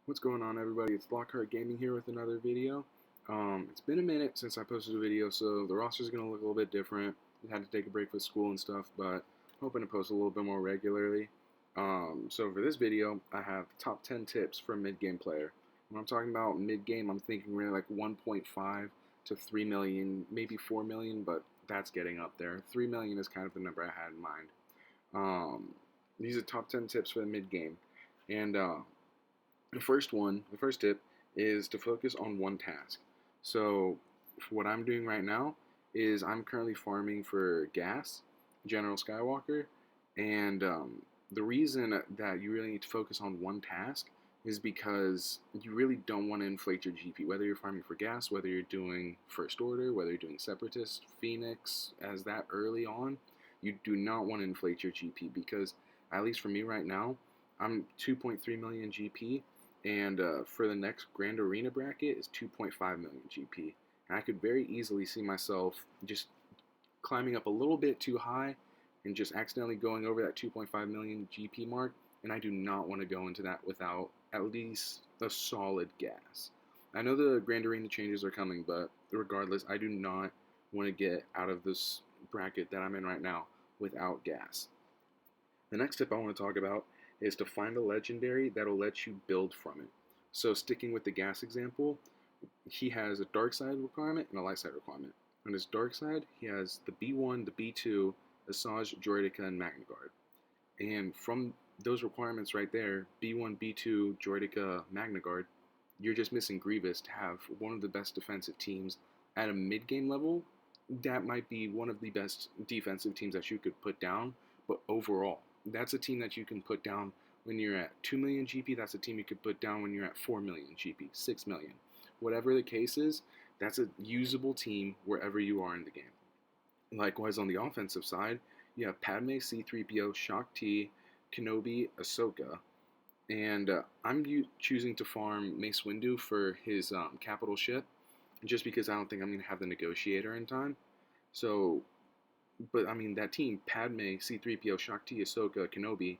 What's going on, everybody? It's Lockhart Gaming here with another video. It's been a minute since I posted a video, so the roster's going to look a little bit different. I had to take a break with school and stuff, but I'm hoping to post a little bit more regularly. So for this video, I have top 10 tips for a mid-game player. When I'm talking about mid-game, I'm thinking really like 1.5 to 3 million, maybe 4 million, but that's getting up there. 3 million is kind of the number I had in mind. These are top 10 tips for the mid-game. And the first tip is to focus on one task. So, what I'm doing right now is I'm currently farming for gas, General Skywalker, and the reason that you really need to focus on one task is because you really don't want to inflate your GP. Whether you're farming for gas, whether you're doing First Order, whether you're doing Separatist, Phoenix, as that early on, you do not want to inflate your GP because, at least for me right now, I'm 2.3 million GP, and for the next Grand Arena bracket is 2.5 million GP. And I could very easily see myself just climbing up a little bit too high and just accidentally going over that 2.5 million GP mark. And I do not want to go into that without at least a solid gas. I know the Grand Arena changes are coming, but regardless, I do not want to get out of this bracket that I'm in right now without gas. The next tip I want to talk about is to find a legendary that'll let you build from it. So sticking with the gas example, he has a dark side requirement and a light side requirement. On his dark side, he has the B1, the B2, Asajj, Droideka, and Magna Guard. And from those requirements right there, B1, B2, Droideka, Magna Guard, you're just missing Grievous to have one of the best defensive teams at a mid-game level. That might be one of the best defensive teams that you could put down, but overall, that's a team that you can put down when you're at 2 million GP. That's a team you could put down when you're at 4 million GP, 6 million. Whatever the case is, that's a usable team wherever you are in the game. Likewise, on the offensive side, you have Padme, C-3PO, Shaak Ti, Kenobi, Ahsoka, and I'm choosing to farm Mace Windu for his capital ship, just because I don't think I'm going to have the negotiator in time. So, but I mean, that team, Padme, C-3PO, Shaak Ti, Ahsoka, Kenobi,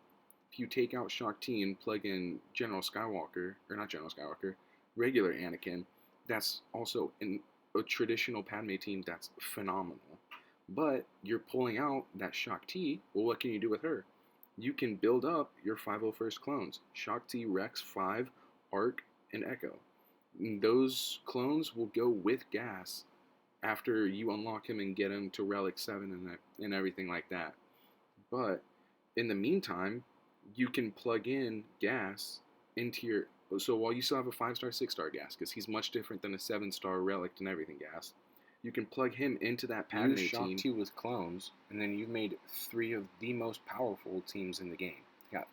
if you take out Shaak Ti and plug in General Skywalker, or not General Skywalker, regular Anakin, that's also a traditional Padme team that's phenomenal. But you're pulling out that Shaak Ti, well, what can you do with her? You can build up your 501st clones, Shaak Ti, Rex, 5, Arc, and Echo. And those clones will go with gas after you unlock him and get him to Relic 7 and everything like that. But in the meantime, you can plug in gas into your. So while you still have a 5-star, 6-star gas, because he's much different than a 7-star Relic and everything gas, you can plug him into that Padme team. Shaak Ti with clones, and then you've made 3 of the most powerful teams in the game. You got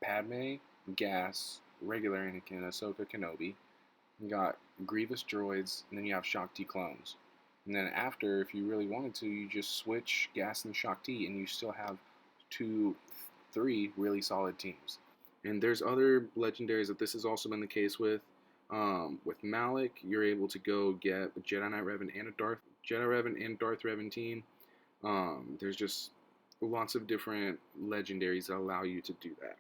Padme, Gas, regular Anakin, Ahsoka, Kenobi. You got Grievous droids, and then you have Shaak Ti clones. And then after, if you really wanted to, you just switch Gas and Shaak Ti, and you still have 2, 3 really solid teams. And there's other legendaries that this has also been the case with. With Malak, you're able to go get a Jedi Knight Revan and a Jedi Revan and Darth Revan team. There's just lots of different legendaries that allow you to do that.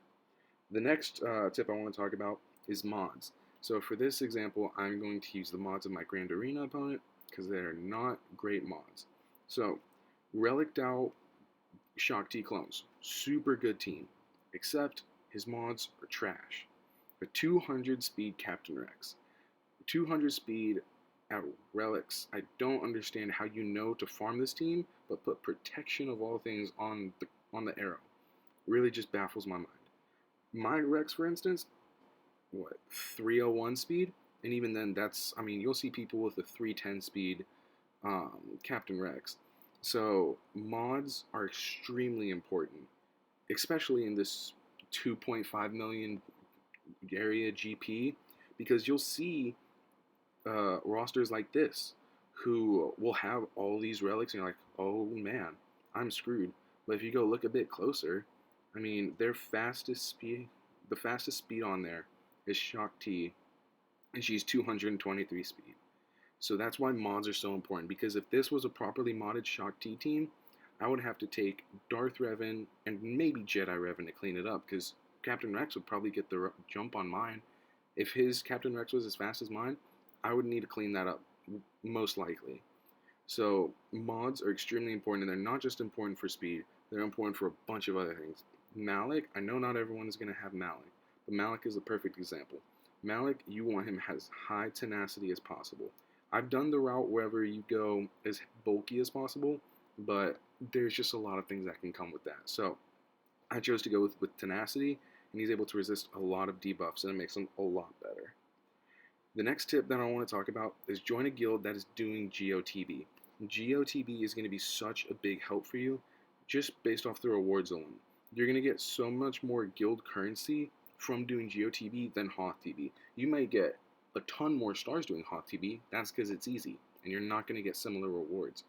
The next tip I want to talk about is mods. So for this example, I'm going to use the mods of my Grand Arena opponent because they're not great mods. So, Relic'd out Shaak Ti clones, super good team, except his mods are trash. A 200 speed Captain Rex, 200 speed at Relics. I don't understand how you know to farm this team, but put protection of all things on the arrow. Really just baffles my mind. My Rex, for instance, 301 speed, and even then, I mean, you'll see people with a 310 speed Captain Rex. So mods are extremely important, especially in this 2.5 million area GP, because you'll see rosters like this who will have all these relics, and you're like, oh man, I'm screwed. But if you go look a bit closer, I mean, the fastest speed on there is Shaak Ti, and she's 223 speed. So that's why mods are so important, because if this was a properly modded Shaak Ti team, I would have to take Darth Revan and maybe Jedi Revan to clean it up, because Captain Rex would probably get the jump on mine If his Captain Rex was as fast as mine, I would need to clean that up, most likely. So mods are extremely important, and they're not just important for speed, they're important for a bunch of other things. Malik, I know not everyone is going to have Malik, but Malik is a perfect example. Malik, you want him as high tenacity as possible. I've done the route wherever you go as bulky as possible, but there's just a lot of things that can come with that. So I chose to go with tenacity, and he's able to resist a lot of debuffs, and it makes him a lot better. The next tip that I want to talk about is join a guild that is doing GOTB. GOTB is going to be such a big help for you just based off the rewards alone. You're going to get so much more guild currency from doing GOTB than HothTB. You might get a ton more stars doing HothTB. That's because it's easy, and you're not going to get similar rewards.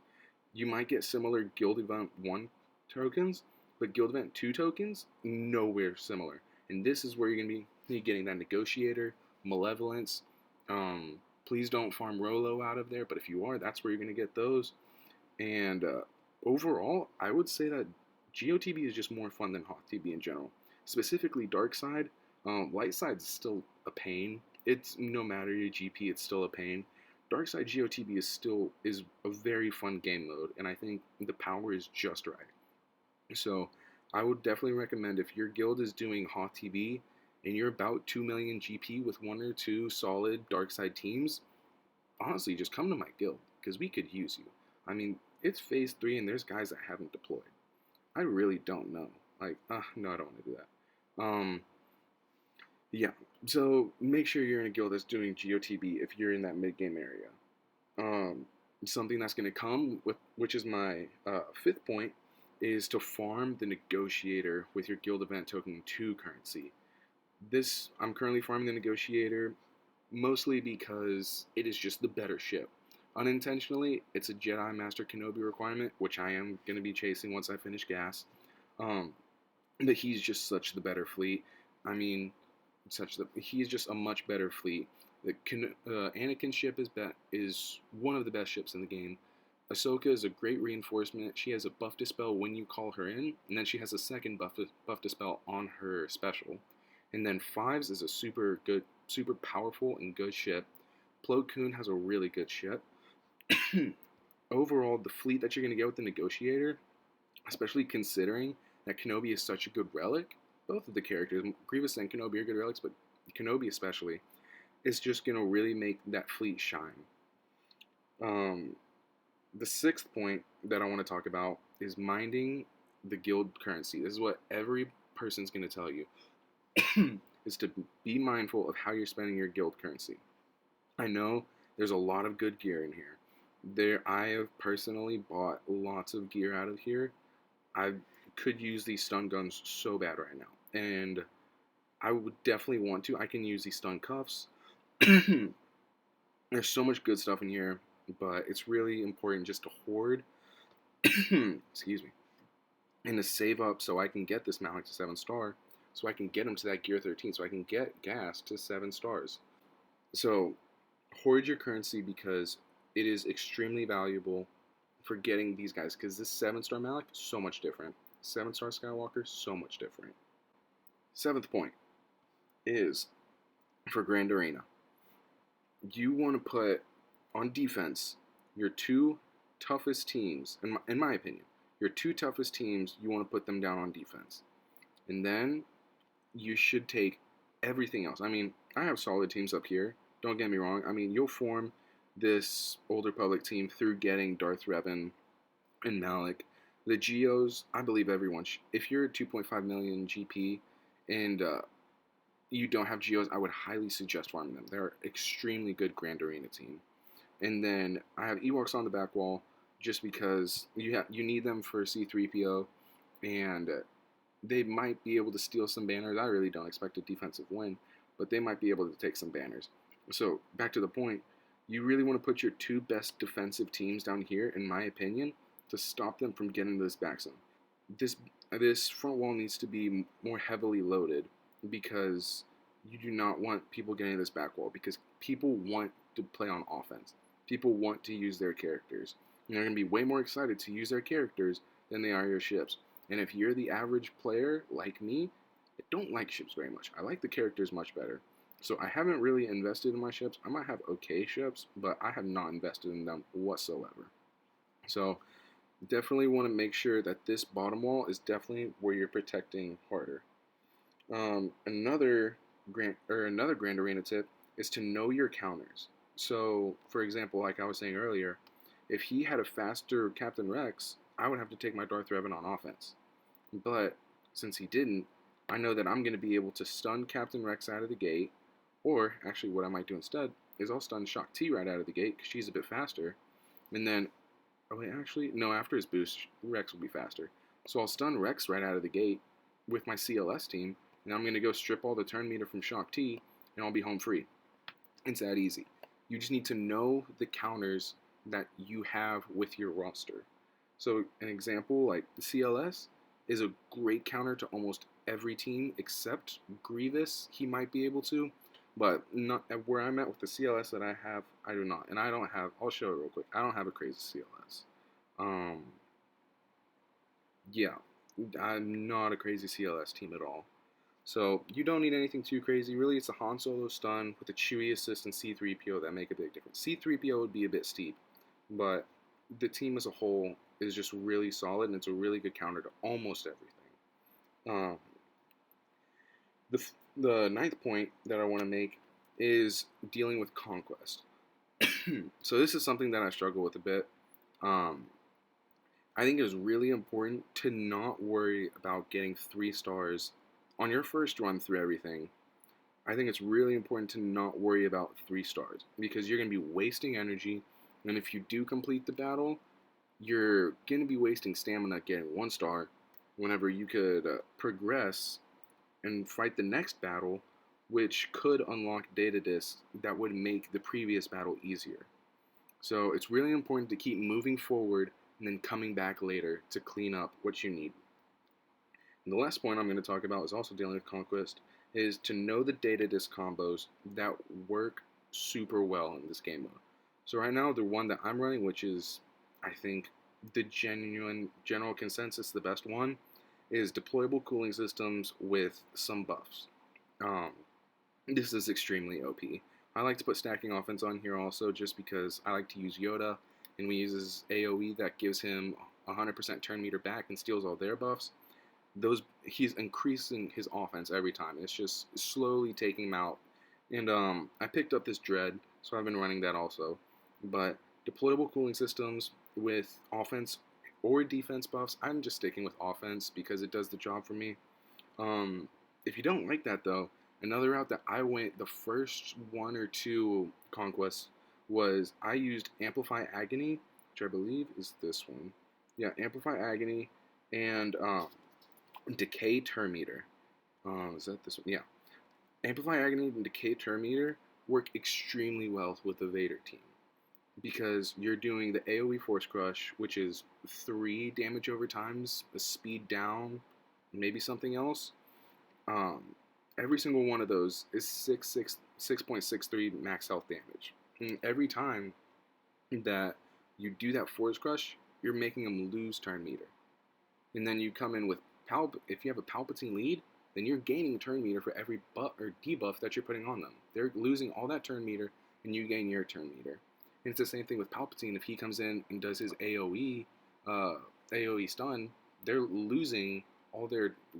You might get similar Guild Event 1 tokens, but Guild Event 2 tokens, nowhere similar. And this is where you're going to be getting that Negotiator, Malevolence. Please don't farm Rolo out of there, but if you are, that's where you're going to get those. And overall, I would say that GOTB is just more fun than HothTB in general. Specifically, Dark Side, Light Side is still a pain. It's no matter your GP, it's still a pain. Dark Side GOTB is a very fun game mode, and I think the power is just right. So I would definitely recommend if your guild is doing HothTB and you're about 2 million GP with 1 or 2 solid Dark Side teams, honestly, just come to my guild, because we could use you. I mean, it's phase 3 and there's guys that haven't deployed. I really don't know. Like, no, I don't want to do that. Yeah, so make sure you're in a guild that's doing GOTB if you're in that mid-game area. Something that's going to come with, which is my 5th point, is to farm the Negotiator with your guild event token 2 currency. I'm currently farming the Negotiator mostly because it is just the better ship. Unintentionally, it's a Jedi Master Kenobi requirement, which I am going to be chasing once I finish gas. But he's just such the better fleet. I mean, he's just a much better fleet. The Anakin ship is one of the best ships in the game. Ahsoka is a great reinforcement. She has a buff dispel when you call her in, and then she has a second buff dispel on her special. And then Fives is a super powerful and good ship. Plo Koon has a really good ship. Overall, the fleet that you're going to get with the Negotiator, especially considering that Kenobi is such a good relic, both of the characters, Grievous and Kenobi are good relics, but Kenobi especially, is just going to really make that fleet shine. The 6th point that I want to talk about is minding the guild currency. This is what every person's going to tell you, is to be mindful of how you're spending your guild currency. I know there's a lot of good gear in here. I have personally bought lots of gear out of here. I could use these stun guns so bad right now, and I would definitely want to. I can use these stun cuffs. There's so much good stuff in here, but it's really important just to hoard, excuse me, and to save up so I can get this Malik to 7-star, so I can get him to that gear 13, so I can get gas to 7 stars. So hoard your currency because it is extremely valuable for getting these guys, because this 7-star Malik is so much different. 7-star Skywalker, so much different. 7th point is for Grand Arena. You want to put on defense your 2 toughest teams, in my opinion, your 2 toughest teams, you want to put them down on defense. And then you should take everything else. I mean, I have solid teams up here. Don't get me wrong. I mean, you'll form this Old Republic team through getting Darth Revan and Malik. The Geos, I believe everyone if you're 2.5 million GP and you don't have Geos, I would highly suggest farming them. They're an extremely good Grand Arena team. And then I have Ewoks on the back wall just because you need them for C-3PO, and they might be able to steal some banners. I really don't expect a defensive win, but they might be able to take some banners. So back to the point, you really want to put your 2 best defensive teams down here, in my opinion, to stop them from getting this back zone. This front wall needs to be more heavily loaded because you do not want people getting this back wall, because people want to play on offense. People want to use their characters. And they're going to be way more excited to use their characters than they are your ships. And if you're the average player like me, I don't like ships very much. I like the characters much better. So I haven't really invested in my ships. I might have okay ships, but I have not invested in them whatsoever. So definitely want to make sure that this bottom wall is definitely where you're protecting harder. Another Grand Arena tip is to know your counters. So, for example, like I was saying earlier, if he had a faster Captain Rex, I would have to take my Darth Revan on offense. But since he didn't, I know that I'm going to be able to stun Captain Rex out of the gate. Or, actually, what I might do instead is I'll stun Shock T right out of the gate because she's a bit faster. And then, oh wait, actually, no, after his boost, Rex will be faster. So I'll stun Rex right out of the gate with my CLS team. And I'm going to go strip all the turn meter from Shock T, and I'll be home free. It's that easy. You just need to know the counters that you have with your roster. So an example like the CLS is a great counter to almost every team except Grievous. He might be able to, but not where I'm at with the CLS that I have. I do not, and I don't have. I'll show it real quick. I don't have a crazy CLS. Yeah, I'm not a crazy CLS team at all. So you don't need anything too crazy. Really, it's a Han Solo stun with a Chewie assist and C-3PO that make a big difference. C-3PO would be a bit steep, but the team as a whole is just really solid, and it's a really good counter to almost everything. The ninth point that I want to make is dealing with conquest. So this is something that I struggle with a bit. I think it is really important to not worry about getting 3 stars on your first run through everything. I think it's really important to not worry about 3 stars because you're going to be wasting energy, and if you do complete the battle, you're going to be wasting stamina getting 1 star whenever you could progress and fight the next battle, which could unlock data discs that would make the previous battle easier. So it's really important to keep moving forward and then coming back later to clean up what you need. And the last point I'm going to talk about is also dealing with Conquest, is to know the data disc combos that work super well in this game mode. So right now, the one that I'm running, which is, I think, the general consensus, the best one, is deployable cooling systems with some buffs. This is extremely OP. I like to put stacking offense on here also just because I like to use Yoda, and we use his AoE that gives him 100% turn meter back and steals all their buffs. He's increasing his offense every time. It's just slowly taking him out. And I picked up this Dread, so I've been running that also. But deployable cooling systems with offense or defense buffs, I'm just sticking with offense because it does the job for me. If you don't like that though, another route that I went the first 1 or 2 conquests was I used Amplify Agony, which I believe is this one. Yeah, Amplify Agony and Decay Turn Meter. Is that this one? Yeah. Amplify Agony and Decay Turn Meter work extremely well with the Vader team because you're doing the AoE Force Crush, which is 3 damage over times, a speed down, maybe something else. Every single one of those is 6.63 max health damage. And every time that you do that Force Crush, you're making them lose turn meter. And then you come in with if you have a Palpatine lead, then you're gaining turn meter for every buff or debuff that you're putting on them. They're losing all that turn meter, and you gain your turn meter. And it's the same thing with Palpatine. If he comes in and does his AoE stun, they're losing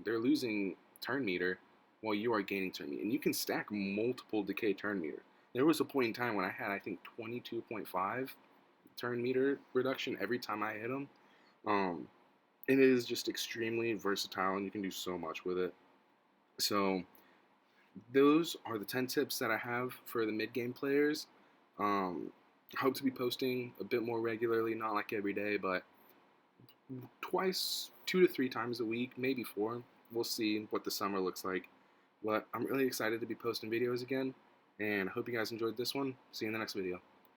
they're losing turn meter while you are gaining turn meter. And you can stack multiple decay turn meter. There was a point in time when I had, I think, 22.5 turn meter reduction every time I hit him. It is just extremely versatile, and you can do so much with it. So those are the 10 tips that I have for the mid-game players. I hope to be posting a bit more regularly, not like every day, but twice, 2 to 3 times a week, maybe 4. We'll see what the summer looks like. But I'm really excited to be posting videos again, and I hope you guys enjoyed this one. See you in the next video.